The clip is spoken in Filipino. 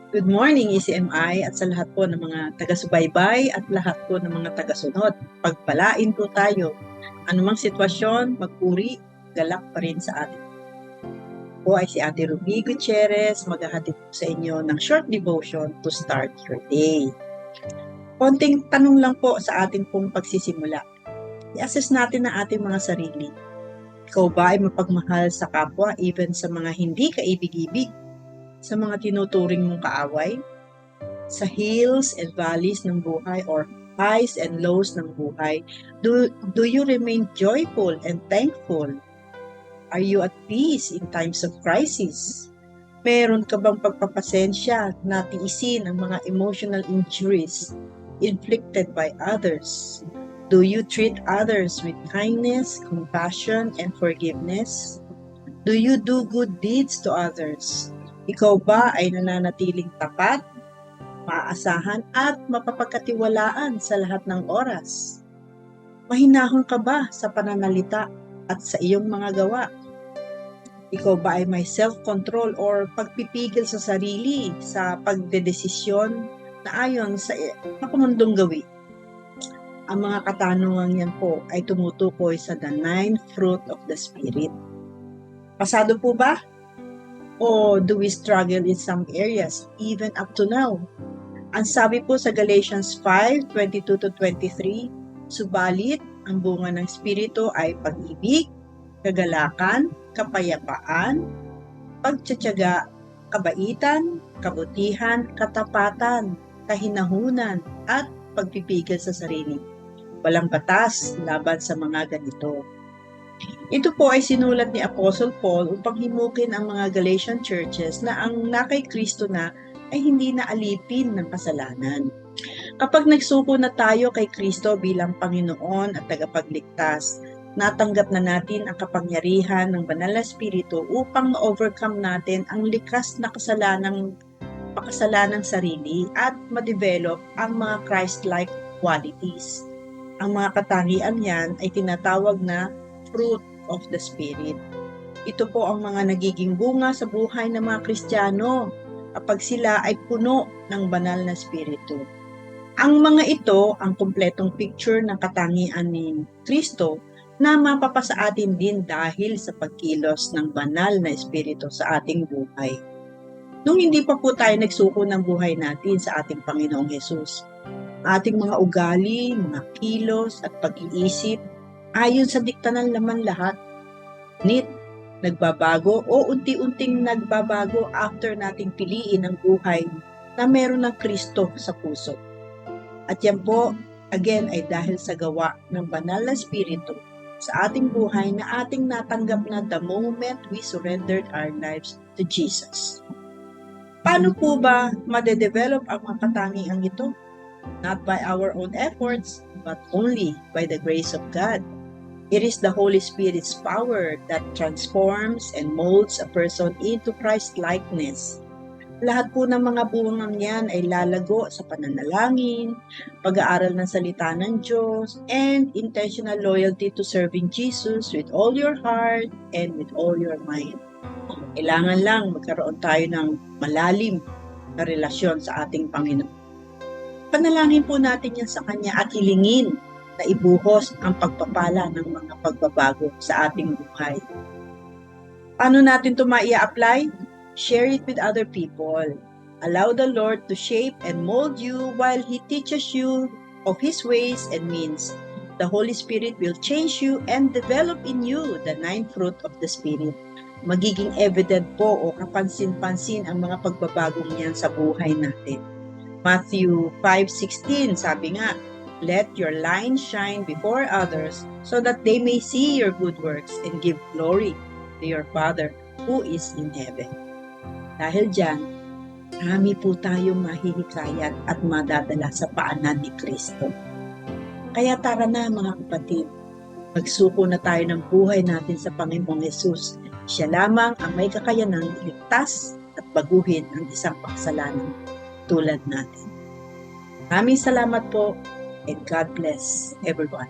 Good morning, ECMI, at sa lahat po ng mga taga-subaybay at lahat po ng mga taga-sunod. Pagpalain po tayo. Anumang sitwasyon, magpuri, galak pa rin sa atin. Po ay si Ate Ruby Gutierrez, maghahatid po sa inyo ng short devotion to start your day. Konting tanong lang po sa ating pong pagsisimula. I-assess natin ang ating mga sarili. Ikaw ba ay mapagmahal sa kapwa even sa mga hindi kaibig-ibig? Sa mga tinuturing mong kaaway? Sa hills and valleys ng buhay or highs and lows ng buhay, do you remain joyful and thankful? Are you at peace in times of crisis? Meron ka bang pagpapasensya na tiisin ang mga emotional injuries inflicted by others? Do you treat others with kindness, compassion, and forgiveness? Do you do good deeds to others? Ikaw ba ay nananatiling tapat, maaasahan at mapapagkatiwalaan sa lahat ng oras? Mahinahon ka ba sa pananalita at sa iyong mga gawa? Ikaw ba ay may self-control or pagpipigil sa sarili sa pagdedesisyon na ayon sa makamundong gawi? Ang mga katanungan yan po ay tumutukoy sa the 9th fruit of the Spirit. Pasado po ba? O do we struggle in some areas even up to now? Ang sabi po sa Galatians 5:22-23, subalit ang bunga ng Espiritu ay pag-ibig, kagalakan, kapayapaan, pagtiyatiyaga, kabaitan, kabutihan, katapatan, kahinahunan, at pagpipigil sa sarili. Walang batas laban sa mga ganito. Ito po ay sinulat ni Apostle Paul upang himukin ang mga Galatian churches na ang nakay Kristo na ay hindi na alipin ng kasalanan. Kapag nagsuko na tayo kay Kristo bilang Panginoon at tagapagligtas, natanggap na natin ang kapangyarihan ng Banal na Espiritu upang ma-overcome natin ang likas na pakasalanang sarili at ma-develop ang mga Christ-like qualities. Ang mga katangian yan ay tinatawag na fruit of the Spirit. Ito po ang mga nagiging bunga sa buhay ng mga Kristiyano kapag sila ay puno ng banal na Espiritu. Ang mga ito ang kumpletong picture ng katangian ni Kristo na mapapasa atin din dahil sa pagkilos ng banal na Espiritu sa ating buhay. Nung hindi pa po tayo nagsuko ng buhay natin sa ating Panginoong Hesus, ating mga ugali, mga kilos at pag-iisip ayon sa dikta ng laman lahat, nagbabago o unti-unting nagbabago after nating piliin ang buhay na meron ng Kristo sa puso. At yan po, again, ay dahil sa gawa ng banal na Espiritu sa ating buhay na ating natanggap na the moment we surrendered our lives to Jesus. Paano po ba madedevelop ang mga katangiang ito? Not by our own efforts, but only by the grace of God. It is the Holy Spirit's power that transforms and molds a person into Christ-likeness. Lahat po ng mga bungang yan ay lalago sa pananalangin, pag-aaral ng salita ng Diyos, and intentional loyalty to serving Jesus with all your heart and with all your mind. Kailangan lang magkaroon tayo ng malalim na relasyon sa ating Panginoon. Panalangin po natin yan sa Kanya at hilingin na ibuhos ang pagpapala ng mga pagbabago sa ating buhay. Paano natin ito maia-apply? Share it with other people. Allow the Lord to shape and mold you while He teaches you of His ways and means. The Holy Spirit will change you and develop in you the 9th fruit of the Spirit. Magiging evident po o kapansin-pansin ang mga pagbabagong yan sa buhay natin. Matthew 5:16, sabi nga, let your light shine before others so that they may see your good works and give glory to your Father who is in heaven. Dahil dyan, marami po tayong mahihikayat at madadala sa paanan ni Kristo. Kaya tara na mga kapatid, magsuko na tayo ng buhay natin sa Panginoong Hesus. Siya lamang ang may kakayanang iligtas at baguhin ang isang makasalanan tulad natin. Maraming salamat po. And God bless everyone.